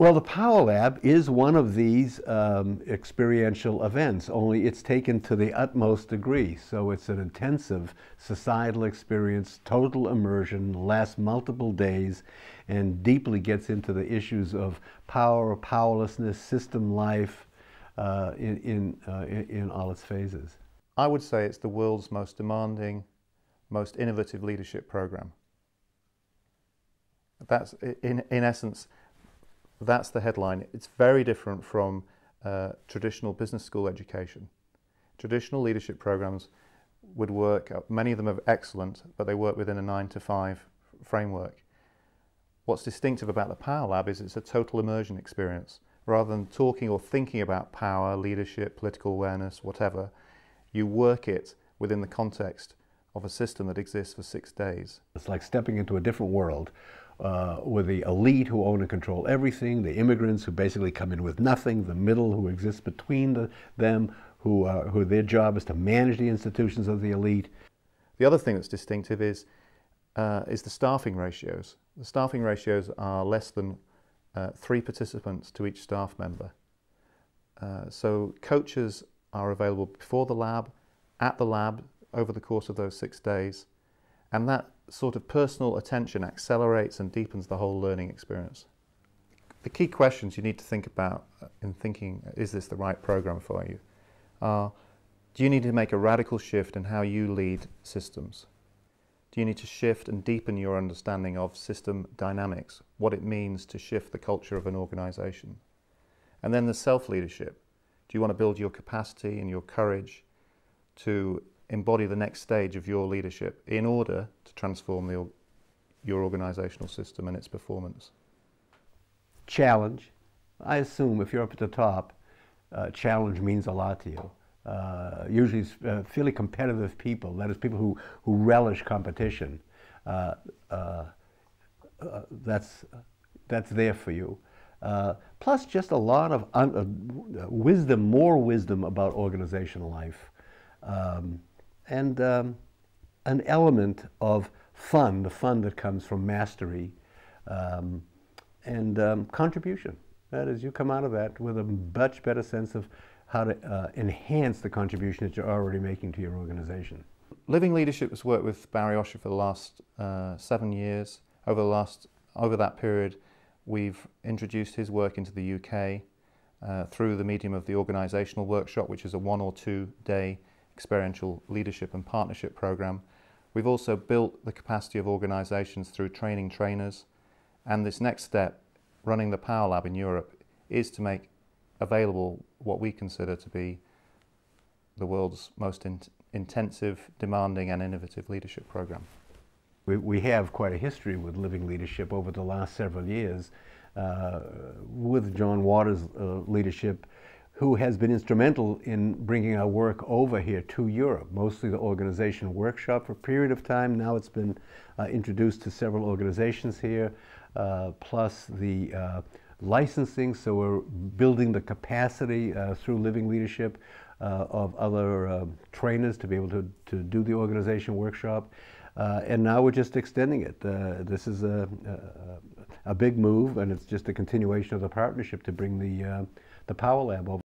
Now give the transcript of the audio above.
Well, the Power Lab is one of these experiential events, only it's taken to the utmost degree. So it's an intensive societal experience, total immersion, lasts multiple days, and deeply gets into the issues of power, powerlessness, system life in all its phases. I would say it's the world's most demanding, most innovative leadership program. That's, in essence, that's the headline. It's very different from traditional business school education. Traditional leadership programs would work, many of them are excellent, but they work within a 9-to-5 framework. What's distinctive about the Power Lab is it's a total immersion experience. Rather than talking or thinking about power, leadership, political awareness, whatever, you work it within the context of a system that exists for 6 days. It's like stepping into a different world with the elite who own and control everything, the immigrants who basically come in with nothing, the middle who exists between them, who their job is to manage the institutions of the elite. The other thing that's distinctive is the staffing ratios. The staffing ratios are less than 3 participants to each staff member. So coaches are available before the lab, at the lab, over the course of those 6 days, and that sort of personal attention accelerates and deepens the whole learning experience. The key questions you need to think about in thinking, is this the right program for you, are, do you need to make a radical shift in how you lead systems? Do you need to shift and deepen your understanding of system dynamics, what it means to shift the culture of an organization? And then the self-leadership. Do you want to build your capacity and your courage to embody the next stage of your leadership in order to transform your organizational system and its performance? Challenge. I assume if you're up at the top, challenge means a lot to you. Usually fairly competitive people, that is people who relish competition. That's there for you. Plus just a lot of wisdom, more wisdom about organizational life. And an element of fun, the fun that comes from mastery, and contribution. That is, you come out of that with a much better sense of how to enhance the contribution that you're already making to your organization. Living Leadership has worked with Barry Oshry for the last 7 years. Over that period, we've introduced his work into the UK through the medium of the organizational workshop, which is a 1 or 2 day experiential leadership and partnership program. We've also built the capacity of organizations through training trainers, and this next step, running the Power Lab in Europe, is to make available what we consider to be the world's most intensive, demanding and innovative leadership program. We have quite a history with Living Leadership over the last several years with John Waters' leadership, who has been instrumental in bringing our work over here to Europe, mostly the organization workshop for a period of time. Now it's been introduced to several organizations here, plus the licensing, so we're building the capacity through Living Leadership of other trainers to be able to do the organization workshop. And now we're just extending it. This is a big move, and it's just a continuation of the partnership to bring the Power Lab over.